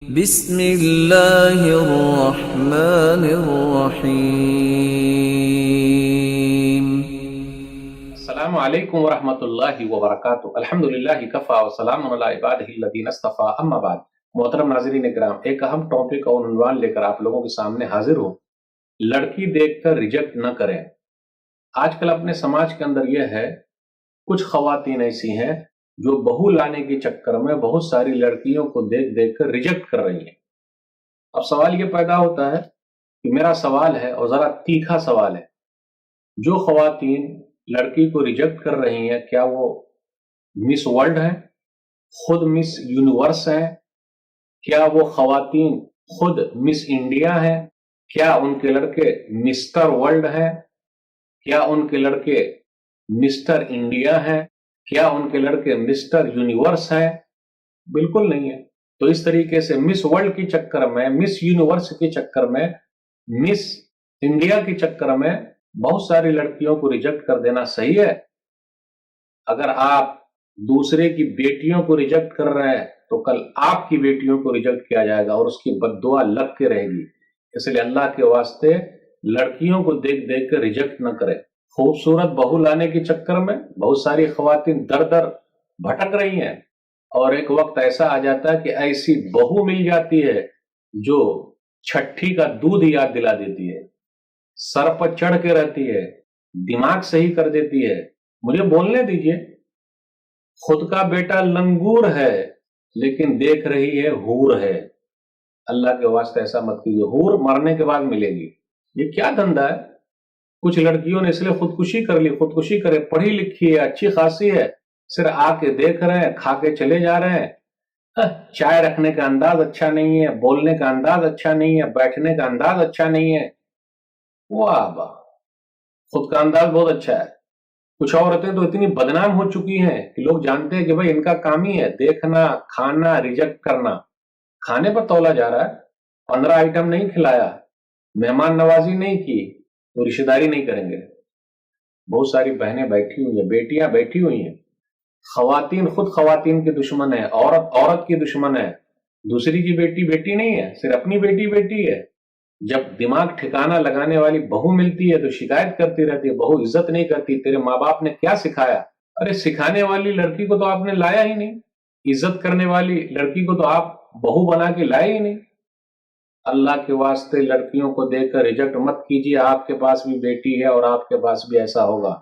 بسم اللہ الرحمن الرحیم۔ السلام علیکم ورحمۃ اللہ وبرکاتہ۔ الحمدللہ کفا وسلام علی عبادہ الذین اصطفیٰ، اما بعد۔ محترم ناظرین کرام، ایک اہم ٹاپک اور عنوان لے کر آپ لوگوں کے سامنے حاضر ہوں۔ لڑکی دیکھ کر ریجیکٹ نہ کریں۔ آج کل اپنے سماج کے اندر یہ ہے، کچھ خواتین ایسی ہیں جو بہو لانے کے چکر میں بہت ساری لڑکیوں کو دیکھ دیکھ کر ریجیکٹ کر رہی ہیں۔ اب سوال یہ پیدا ہوتا ہے کہ میرا سوال ہے، اور ذرا تیکھا سوال ہے، جو خواتین لڑکی کو ریجیکٹ کر رہی ہیں، کیا وہ مس ورلڈ ہیں، خود مس یونیورس ہیں؟ کیا وہ خواتین خود مس انڈیا ہیں؟ کیا ان کے لڑکے مسٹر ورلڈ ہیں؟ کیا ان کے لڑکے مسٹر انڈیا ہیں؟ کیا ان کے لڑکے مسٹر یونیورس ہیں؟ بالکل نہیں ہے۔ تو اس طریقے سے مس ورلڈ کے چکر میں، مس یونیورس کے چکر میں، مس انڈیا کے چکر میں بہت ساری لڑکیوں کو ریجیکٹ کر دینا صحیح ہے؟ اگر آپ دوسرے کی بیٹیوں کو ریجیکٹ کر رہے ہیں تو کل آپ کی بیٹیوں کو ریجیکٹ کیا جائے گا اور اس کی بد دعا لگ کے رہے گی۔ اس لیے اللہ کے واسطے لڑکیوں کو دیکھ دیکھ کر ریجیکٹ نہ کریں۔ خوبصورت بہو لانے کے چکر میں بہت ساری خواتین در در بھٹک رہی ہیں، اور ایک وقت ایسا آ جاتا ہے کہ ایسی بہو مل جاتی ہے جو چھٹی کا دودھ یاد دلا دیتی ہے، سر پر چڑھ کے رہتی ہے، دماغ صحیح کر دیتی ہے۔ مجھے بولنے دیجئے، خود کا بیٹا لنگور ہے لیکن دیکھ رہی ہے حور ہے۔ اللہ کے واسطے ایسا مت کیجیے، حور مرنے کے بعد ملے گی۔ یہ کیا دھندا ہے؟ کچھ لڑکیوں نے اس لیے خودکشی کر لی، خودکشی کرے، پڑھی لکھی ہے، اچھی خاصی ہے، صرف آ کے دیکھ رہے ہیں، کھا کے چلے جا رہے ہیں۔ چائے رکھنے کا انداز اچھا نہیں ہے، بولنے کا انداز اچھا نہیں ہے، بیٹھنے کا انداز اچھا نہیں ہے۔ واہ واہ، خود کا انداز بہت اچھا ہے۔ کچھ عورتیں تو اتنی بدنام ہو چکی ہیں کہ لوگ جانتے ہیں کہ بھائی ان کا کام ہی ہے دیکھنا، کھانا، ریجیکٹ کرنا۔ کھانے پر تولا جا رہا ہے، 15 آئٹم نہیں کھلایا، مہمان نوازی نہیں کی تو رشتہ داری نہیں کریں گے۔ بہت ساری بہنیں بیٹھی ہوئی ہیں، بیٹیاں بیٹھی ہوئی ہیں۔ خواتین خود خواتین کی دشمن ہے، عورت عورت کی دشمن ہے۔ دوسری کی بیٹی بیٹی نہیں ہے، صرف اپنی بیٹی بیٹی ہے۔ جب دماغ ٹھکانہ لگانے والی بہو ملتی ہے تو شکایت کرتی رہتی ہے، بہو عزت نہیں کرتی، تیرے ماں باپ نے کیا سکھایا؟ ارے سکھانے والی لڑکی کو تو آپ نے لایا ہی نہیں، عزت کرنے والی لڑکی کو تو آپ بہو بنا کے لائے ہی نہیں۔ اللہ کے واسطے لڑکیوں کو دیکھ کر ریجیکٹ مت کیجیے۔ آپ کے پاس بھی بیٹی ہے اور آپ کے پاس بھی ایسا ہوگا۔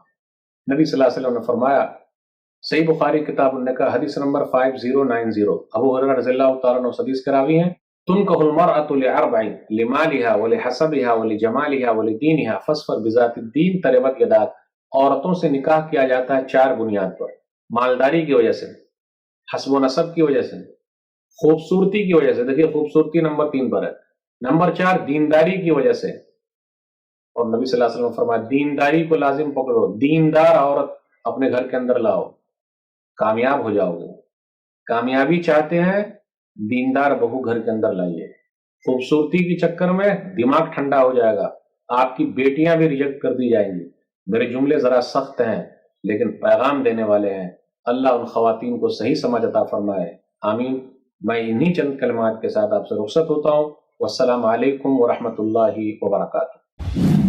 نبی صلی اللہ علیہ وسلم نے فرمایا، صحیح بخاری کتاب النکاح حدیث نمبر 5090، ابو ہریرہ رضی اللہ تعالیٰ عنہ حدیث کراوی ہیں، تنکح المرأة لأربع لمالها ولحسبها ولجمالها ولدینها فاظفر بذات الدین تربت یداک۔ عورتوں سے نکاح کیا جاتا ہے 4 بنیاد پر: مالداری کی وجہ سے، حسب و نسب کی وجہ سے، خوبصورتی کی وجہ سے، دیکھیے خوبصورتی نمبر 3 پر ہے، نمبر 4 دینداری کی وجہ سے۔ اور نبی صلی اللہ علیہ وسلم نے فرمایا دینداری کو لازم پکڑو، دیندار عورت اپنے گھر کے اندر لاؤ، کامیاب ہو جاؤ گے۔ کامیابی چاہتے ہیں، دیندار بہو گھر کے اندر لائیے۔ خوبصورتی کے چکر میں دماغ ٹھنڈا ہو جائے گا، آپ کی بیٹیاں بھی ریجیکٹ کر دی جائیں گی۔ میرے جملے ذرا سخت ہیں لیکن پیغام دینے والے ہیں۔ اللہ ان خواتین کو صحیح سمجھ عطا فرمائے، آمین۔ میں انہی چند کلمات کے ساتھ آپ سے رخصت ہوتا ہوں۔ والسلام علیکم ورحمۃ اللہ وبرکاتہ۔